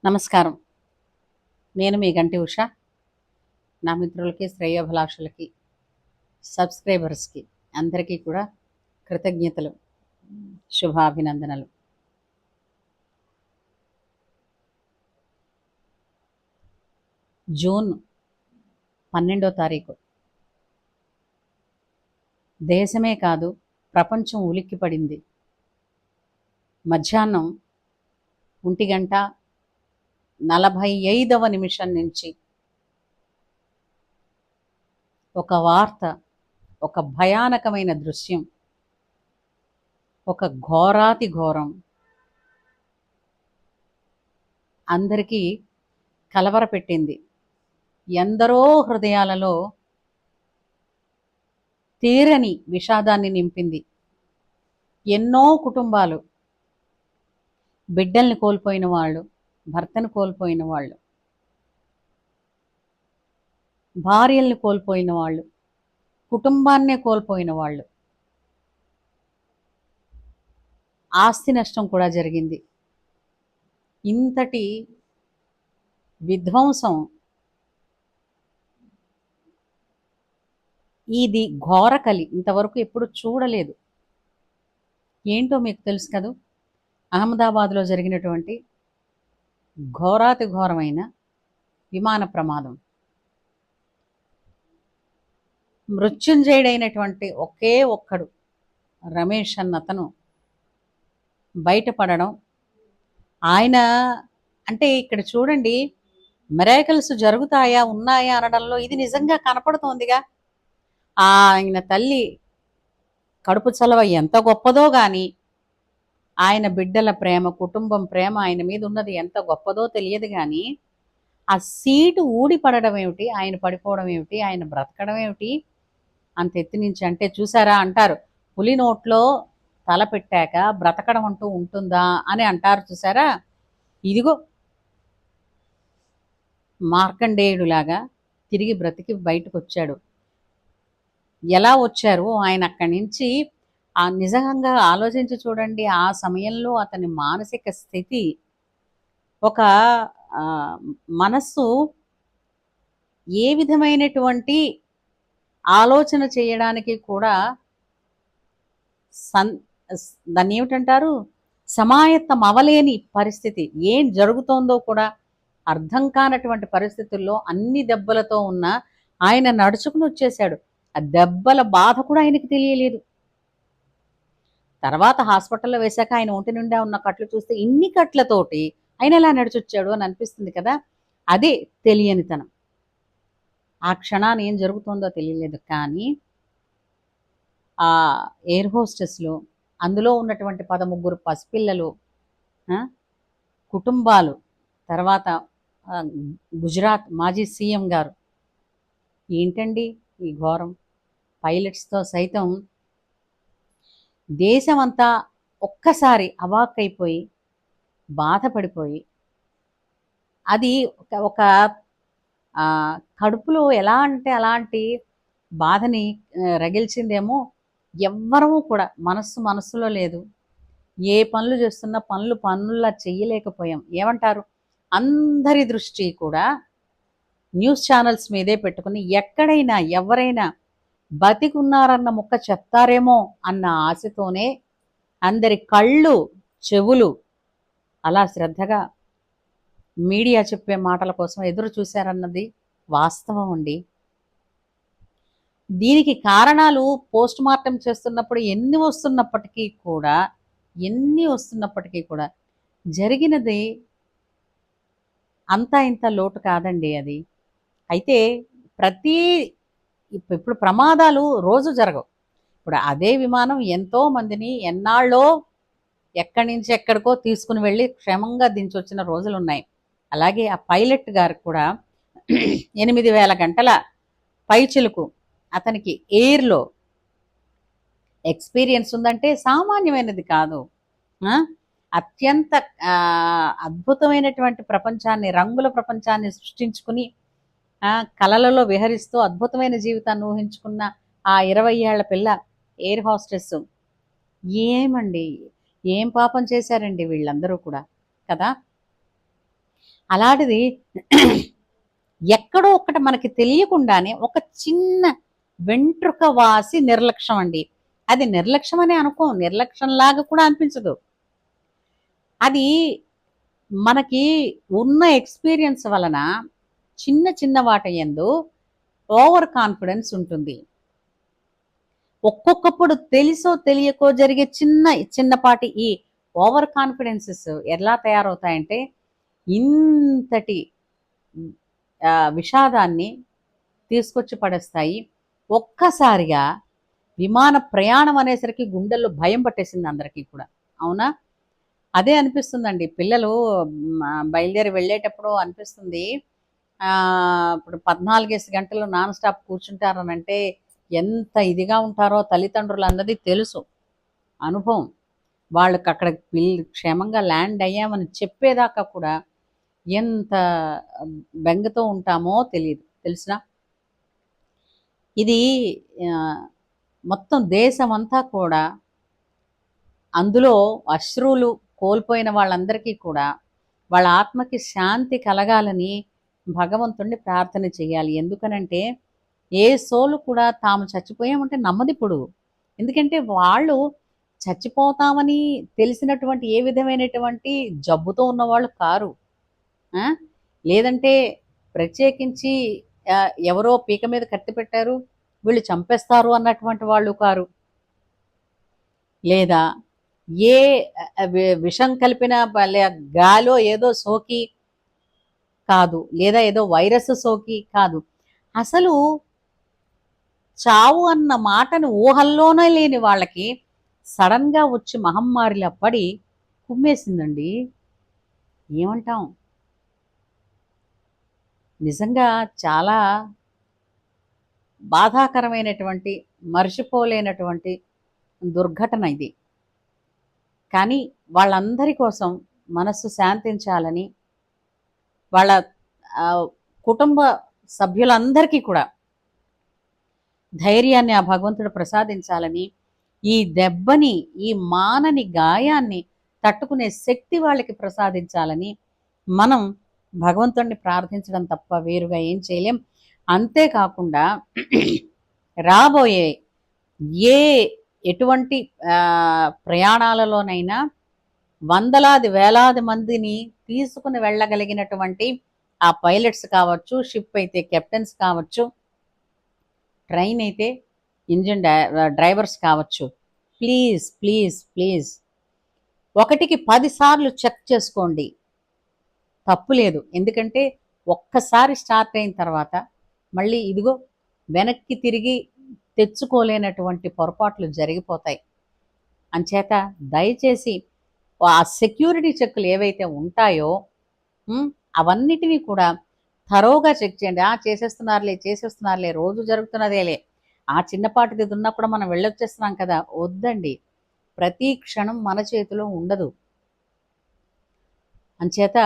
నమస్కారం. నేను మీ గంటి ఉష. నా మిత్రులకి, శ్రేయోభిలాషులకి, సబ్స్క్రైబర్స్కి అందరికీ కూడా కృతజ్ఞతలు, శుభాభినందనలు. జూన్ 12వ తారీఖు దేశమే కాదు ప్రపంచం ఉలిక్కిపడింది. మధ్యాహ్నం 1:45 నుంచి ఒక వార్త, ఒక భయానకమైన దృశ్యం, ఒక ఘోరాతి ఘోరం అందరికీ కలవరపెట్టింది. ఎందరో హృదయాలలో తీరని విషాదాన్ని నింపింది. ఎన్నో కుటుంబాలు, బిడ్డల్ని కోల్పోయిన వాళ్ళు, భర్తను కోల్పోయిన వాళ్ళు, భార్యల్ని కోల్పోయిన వాళ్ళు, కుటుంబాన్నే కోల్పోయిన వాళ్ళు, ఆస్తి నష్టం కూడా జరిగింది. ఇంతటి విధ్వంసం, ఇది ఘోరకలి ఇంతవరకు ఎప్పుడు చూడలేదు. ఏంటో మీకు తెలుసు కదూ, అహ్మదాబాద్లో జరిగినటువంటి ఘోరాతి ఘోరమైన విమాన ప్రమాదం. మృత్యుంజయుడైనటువంటి ఒకే ఒక్కడు రమేష్ అన్నతను బయటపడడం, ఆయన అంటే ఇక్కడ చూడండి, మిరాకిల్స్ జరుగుతాయా ఉన్నాయా అనడంలో ఇది నిజంగా కనపడుతోందిగా. ఆయన తల్లి కడుపు చలవ ఎంత గొప్పదో కానీ ఆయన బిడ్డల ప్రేమ, కుటుంబం ప్రేమ ఆయన మీద ఉన్నది ఎంత గొప్పదో తెలియదు కానీ ఆ సీటు ఊడిపడడం ఏమిటి, ఆయన పడిపోవడం ఏమిటి, ఆయన బ్రతకడం ఏమిటి అంత ఎత్తి నుంచి. అంటే చూసారా, అంటారు పులి నోట్లో తల పెట్టాక బ్రతకడం అంటూ ఉంటుందా అని అంటారు చూసారా. ఇదిగో మార్కండేయుడులాగా తిరిగి బ్రతికి బయటకు వచ్చాడు. ఎలా వచ్చారు ఆయన అక్కడి నుంచి, ఆ నిజంగా ఆలోచించి చూడండి. ఆ సమయంలో అతని మానసిక స్థితి, ఒక మనస్సు ఏ విధమైనటువంటి ఆలోచన చేయడానికి కూడా దాన్ని ఏమిటంటారు, సమాయత్తం అవలేని పరిస్థితి, ఏం జరుగుతోందో కూడా అర్థం కానటువంటి పరిస్థితుల్లో అన్ని దెబ్బలతో ఉన్న ఆయన నడుచుకుని వచ్చేశాడు. ఆ దెబ్బల బాధ కూడా ఆయనకి తెలియలేదు. తర్వాత హాస్పిటల్లో వేశాక ఆయన ఒంటి నిండా ఉన్న కట్లు చూస్తే ఇన్ని కట్లతోటి ఆయన ఎలా నడిచొచ్చాడు అని అనిపిస్తుంది కదా. అదే తెలియనితనం. ఆ క్షణాన్ని ఏం జరుగుతుందో తెలియలేదు. కానీ ఆ ఎయిర్ హోస్టెస్లు, అందులో ఉన్నటువంటి 13 పసిపిల్లలు, కుటుంబాలు, తర్వాత గుజరాత్ మాజీ సీఎం గారు, ఏంటండి ఈ ఘోరం. పైలట్స్తో సైతం దేశమంతా ఒక్కసారి అవాక్కైపోయి బాధపడిపోయి, అది ఒక కడుపులో ఎలా అంటే అలాంటి బాధని రగిల్చిందేమో. ఎవ్వరము కూడా మనస్సులో లేదు. ఏ పనులు చేస్తున్నా పనుల్లా చెయ్యలేకపోయాం. ఏమంటారు, అందరి దృష్టి కూడా న్యూస్ ఛానల్స్ మీదే పెట్టుకుని ఎక్కడైనా ఎవరైనా బతికున్నారన్న ముక్క చెప్తారేమో అన్న ఆశతోనే అందరి కళ్ళు చెవులు అలా శ్రద్ధగా మీడియా చెప్పే మాటల కోసం ఎదురు చూశారన్నది వాస్తవం అండి. దీనికి కారణాలు పోస్ట్ మార్టం చేస్తున్నప్పుడు ఎన్ని వస్తున్నప్పటికీ కూడా జరిగినది అంతా ఇంత లోటు కాదండి అది. అయితే ఇప్పుడు ప్రమాదాలు రోజు జరగవు. ఇప్పుడు అదే విమానం ఎంతో మందిని ఎన్నాళ్ళో ఎక్కడి నుంచి ఎక్కడికో తీసుకుని వెళ్ళి క్షేమంగా దించొచ్చిన రోజులు ఉన్నాయి. అలాగే ఆ పైలట్ గారు కూడా 8,000 గంటల పైచిలుకు అతనికి ఎయిర్లో ఎక్స్పీరియన్స్ ఉందంటే సామాన్యమైనది కాదు. అత్యంత అద్భుతమైనటువంటి ప్రపంచాన్ని, రంగుల ప్రపంచాన్ని సృష్టించుకుని కలలలో విహరిస్తూ అద్భుతమైన జీవితాన్ని ఊహించుకున్న ఆ 20 ఏళ్ల పిల్ల ఎయిర్ హోస్టెస్ ఏమండి, ఏం పాపం చేశారండి వీళ్ళందరూ కూడా కదా. అలాంటిది ఎక్కడో ఒక్కటి మనకి తెలియకుండానే ఒక చిన్న వెంట్రుక వాసి నిర్లక్ష్యం అండి. అది నిర్లక్ష్యం అనే అనుకోం. నిర్లక్ష్యంలాగా కూడా అనిపించదు. అది మనకి ఉన్న ఎక్స్‌పీరియన్స్ వలన చిన్న చిన్న వాటి యందు ఓవర్ కాన్ఫిడెన్స్ ఉంటుంది. ఒక్కొక్కప్పుడు తెలుసో తెలియకో జరిగే చిన్నపాటి ఈ ఓవర్ కాన్ఫిడెన్సెస్ ఎలా తయారవుతాయంటే ఇంతటి విషాదాన్ని తీసుకొచ్చి పడేస్తాయి. ఒక్కసారిగా విమాన ప్రయాణం అనేసరికి గుండెల్లో భయం పట్టేసింది అందరికీ కూడా. అవునా? అదే అనిపిస్తుందండి. పిల్లలు బయలుదేరి వెళ్ళేటప్పుడు అనిపిస్తుంది. ఇప్పుడు 14 గంటలు నాన్ స్టాప్ కూర్చుంటారనంటే ఎంత ఇదిగా ఉంటారో తల్లిదండ్రులన్నది తెలుసు. అనుభవం. వాళ్ళకక్కడ క్షేమంగా ల్యాండ్ అయ్యామని చెప్పేదాకా కూడా ఎంత బెంగతో ఉంటామో తెలీదు. తెలుసునా? ఇది మొత్తం దేశమంతా కూడా అందులో అశ్రువులు కోల్పోయిన వాళ్ళందరికీ కూడా వాళ్ళ ఆత్మకి శాంతి కలగాలని భగవంతుణ్ణి ప్రార్థన చేయాలి. ఎందుకనంటే ఏ సోలు కూడా తాము చచ్చిపోయామంటే నమ్మదిప్పుడు. ఎందుకంటే వాళ్ళు చచ్చిపోతామని తెలిసినటువంటి ఏ విధమైనటువంటి జబ్బుతో ఉన్నవాళ్ళు కారు. లేదంటే ప్రత్యేకించి ఎవరో పీక మీద కత్తి పెట్టారు, వీళ్ళు చంపేస్తారు అన్నటువంటి వాళ్ళు కారు. లేదా ఏ విషం కలిపిన గాలో ఏదో సోకి కాదు, లేదా ఏదో వైరస్ సోకి కాదు. అసలు చావు అన్న మాటను ఊహల్లోనే లేని వాళ్ళకి సడన్గా వచ్చి మహమ్మారిలా పడి కుమ్మేసిందండి. ఏమంటాం? నిజంగా చాలా బాధాకరమైనటువంటి, మర్చిపోలేనటువంటి దుర్ఘటన ఇది. కానీ వాళ్ళందరి కోసం మనస్సు శాంతించాలని, వాళ్ళ కుటుంబ సభ్యులందరికీ కూడా ధైర్యాన్ని ఆ భగవంతుడు ప్రసాదించాలని, ఈ దెబ్బని, ఈ మానని గాయాన్ని తట్టుకునే శక్తి వాళ్ళకి ప్రసాదించాలని మనం భగవంతుడిని ప్రార్థించడం తప్ప వేరుగా ఏం చేయలేం. అంతేకాకుండా రాబోయే ఎటువంటి ప్రయాణాలలోనైనా వందలాది వేలాది మందిని తీసుకుని వెళ్ళగలిగినటువంటి ఆ పైలట్స్ కావచ్చు, షిప్ అయితే కెప్టెన్స్ కావచ్చు, ట్రైన్ అయితే ఇంజిన్ డ్రైవర్స్ కావచ్చు, ప్లీజ్ ప్లీజ్ ప్లీజ్ 1కి 10 సార్లు చెక్ చేసుకోండి. తప్పు లేదు. ఎందుకంటే ఒక్కసారి స్టార్ట్ అయిన తర్వాత మళ్ళీ ఇదిగో వెనక్కి తిరిగి తెచ్చుకోలేనటువంటి పొరపాట్లు జరిగిపోతాయి. అంచేత దయచేసి ఆ సెక్యూరిటీ చెక్కులు ఏవైతే ఉంటాయో అవన్నిటినీ కూడా థరోగా చెక్ చేయండి. చేసేస్తున్నారులే రోజు జరుగుతున్నదేలే, ఆ చిన్నపాటిది ఉన్నా కూడా మనం వెళ్ళొచ్చేస్తున్నాం కదా. వద్దండి, ప్రతి క్షణం మన చేతిలో ఉండదు. అంచేత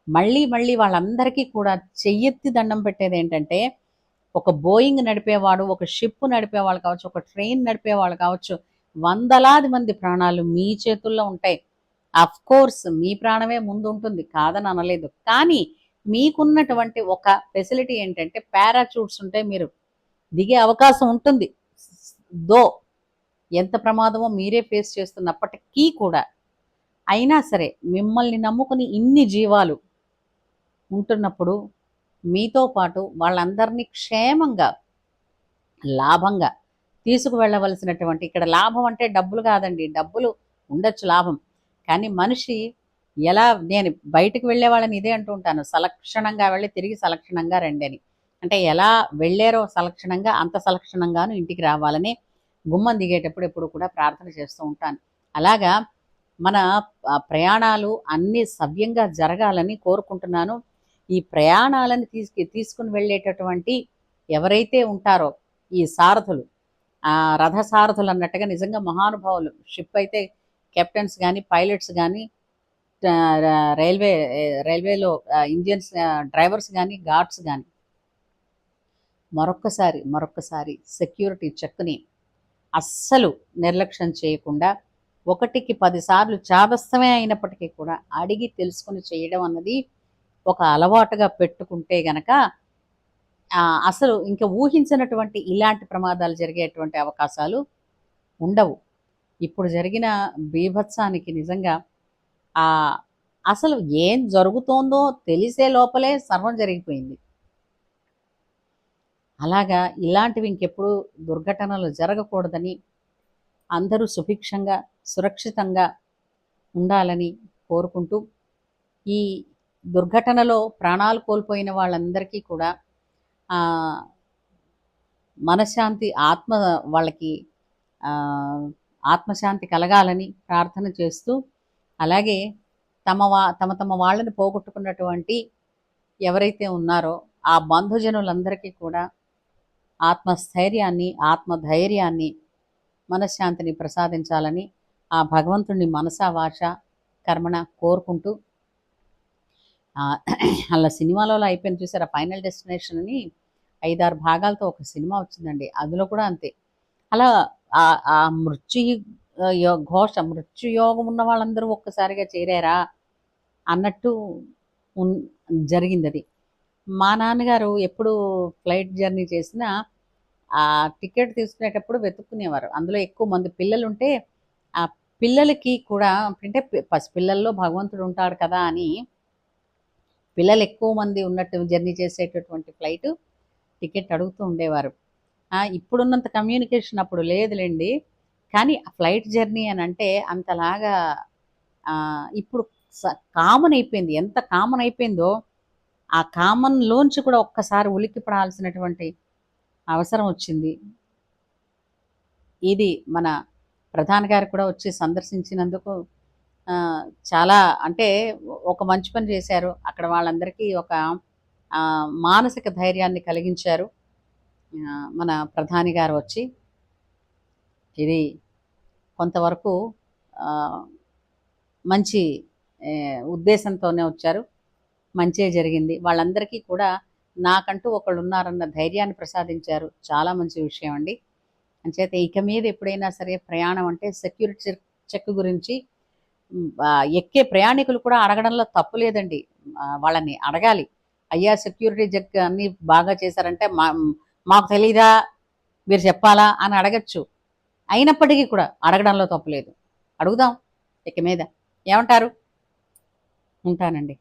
మళ్ళీ మళ్ళీ వాళ్ళందరికీ కూడా చెయ్యెత్తి దండం పెట్టేది ఏంటంటే, ఒక బోయింగ్ నడిపేవాడు, ఒక షిప్ నడిపేవాళ్ళు కావచ్చు, ఒక ట్రైన్ నడిపేవాళ్ళు కావచ్చు, వందలాది మంది ప్రాణాలు మీ చేతుల్లో ఉంటాయి. కోర్స్ మీ ప్రాణమే ముందు ఉంటుంది, కాదని అనలేదు. కానీ మీకున్నటువంటి ఒక ఫెసిలిటీ ఏంటంటే పారాచూట్స్ ఉంటే మీరు దిగే అవకాశం ఉంటుంది. ఎంత ప్రమాదమో మీరే ఫేస్ చేస్తున్నప్పటికీ కూడా, అయినా సరే మిమ్మల్ని నమ్ముకుని ఇన్ని జీవాలు ఉంటున్నప్పుడు మీతో పాటు వాళ్ళందరినీ క్షేమంగా, లాభంగా తీసుకువెళ్ళవలసినటువంటి, ఇక్కడ లాభం అంటే డబ్బులు కాదండి. డబ్బులు ఉండొచ్చు లాభం, కానీ మనిషి ఎలా, నేను బయటకు వెళ్ళే వాళ్ళని ఇదే అంటూ ఉంటాను, సలక్షణంగా వెళ్ళి తిరిగి సలక్షణంగా రండి అని. అంటే ఎలా వెళ్ళారో సలక్షణంగా అంత సలక్షణంగాను ఇంటికి రావాలని గుమ్మం దిగేటప్పుడు ఎప్పుడు కూడా ప్రార్థన చేస్తూ ఉంటాను. అలాగా మన ప్రయాణాలు అన్నీ సవ్యంగా జరగాలని కోరుకుంటున్నాను. ఈ ప్రయాణాలను తీసుకుని వెళ్ళేటటువంటి ఎవరైతే ఉంటారో ఈ సారథులు, రథ సారథులు అన్నట్టుగా నిజంగా మహానుభావులు. షిప్ అయితే కెప్టెన్స్ కానీ, పైలట్స్ కానీ, రైల్వేలో ఇంజిన్స్ డ్రైవర్స్ కానీ, గార్డ్స్ కానీ మరొక్కసారి సెక్యూరిటీ చెక్ని అస్సలు నిర్లక్ష్యం చేయకుండా 1కి 10 సార్లు చాదస్తమే అయినప్పటికీ కూడా అడిగి తెలుసుకుని చేయడం అన్నది ఒక అలవాటుగా పెట్టుకుంటే గనక అసలు ఇంకా ఊహించినటువంటి ఇలాంటి ప్రమాదాలు జరిగేటువంటి అవకాశాలు ఉండవు. ఇప్పుడు జరిగిన బీభత్సానికి నిజంగా ఆహ్, అసలు ఏం జరుగుతోందో తెలిసే లోపలే సర్వం జరిగిపోయింది. అలాగా ఇలాంటివి ఇంకెప్పుడు దుర్ఘటనలు జరగకూడదని అందరూ సుభిక్షంగా, సురక్షితంగా ఉండాలని కోరుకుంటూ, ఈ దుర్ఘటనలో ప్రాణాలు కోల్పోయిన వాళ్ళందరికీ కూడా ఆహ్, మనశ్శాంతి వాళ్ళకి ఆహ్, ఆత్మశాంతి కలగాలని ప్రార్థన చేస్తూ, అలాగే తమ తమ వాళ్ళని పోగొట్టుకున్నటువంటి ఎవరైతే ఉన్నారో ఆ బంధుజనులందరికీ కూడా ఆత్మస్థైర్యాన్ని, ఆత్మధైర్యాన్ని, మనశ్శాంతిని ప్రసాదించాలని ఆ భగవంతుణ్ణి మనసా వాచ కర్మణ కోరుకుంటూ అలా సినిమాలో అయిపోయింది చూసారా 'ఫైనల్ డెస్టినేషన్' అని 5, 6 భాగాలతో ఒక సినిమా వచ్చిందండి. అందులో కూడా అంతే. అలా ఆ మృత్యు మృత్యుయోగం ఉన్న వాళ్ళందరూ ఒక్కసారిగా చేరారా అన్నట్టు ఉన్ జరిగిందది. మా నాన్నగారు ఎప్పుడు ఫ్లైట్ జర్నీ చేసినా ఆ టికెట్ తీసుకునేటప్పుడు వెతుక్కునేవారు. అందులో ఎక్కువ మంది పిల్లలుంటే ఆ పిల్లలకి కూడా అంటే పసిపిల్లల్లో భగవంతుడు ఉంటాడు కదా అని పిల్లలు ఎక్కువ మంది ఉన్నట్టు జర్నీ చేసేటటువంటి ఫ్లైట్ టికెట్ అడుగుతూ ఉండేవారు. ఇప్పుడున్నంత కమ్యూనికేషన్ అప్పుడు లేదులెండి. కానీ ఫ్లైట్ జర్నీ అని అంటే అంతలాగా ఇప్పుడు కామన్ అయిపోయింది. ఎంత కామన్ అయిపోయిందో ఆ కామన్‌లోంచి కూడా ఒక్కసారి ఉలిక్కిపడాల్సినటువంటి అవసరం వచ్చింది. ఇది మన ప్రధాని గారు కూడా వచ్చి సందర్శించినందుకు చాలా అంటే ఒక మంచి పని చేశారు. అక్కడ వాళ్ళందరికీ ఒక మానసిక ధైర్యాన్ని కలిగించారు. మన ప్రధాని గారు వచ్చి. ఇది కొంతవరకు ఆహ్, మంచి ఉద్దేశంతోనే వచ్చారు. మంచే జరిగింది. వాళ్ళందరికీ కూడా నాకంటూ ఒకళ్ళున్నారన్న ధైర్యాన్ని ప్రసాదించారు. చాలా మంచి విషయం అండి. అంచేత ఇక మీద ఎప్పుడైనా సరే ప్రయాణం అంటే సెక్యూరిటీ చెక్ గురించి ఎక్కే ప్రయాణికులు కూడా అడగడంలో తప్పు లేదండి. వాళ్ళని అడగాలి. అయ్యా సెక్యూరిటీ చెక్ అన్నీ బాగా చేశారంటే మాకు తెలీదా? మీరు చెప్పాలా? అని అడగొచ్చు. అయినప్పటికీ కూడా అడగడంలో తప్పు లేదు. అడుగుదాం ఇక మీద. ఏమంటారు? ఉంటానండి.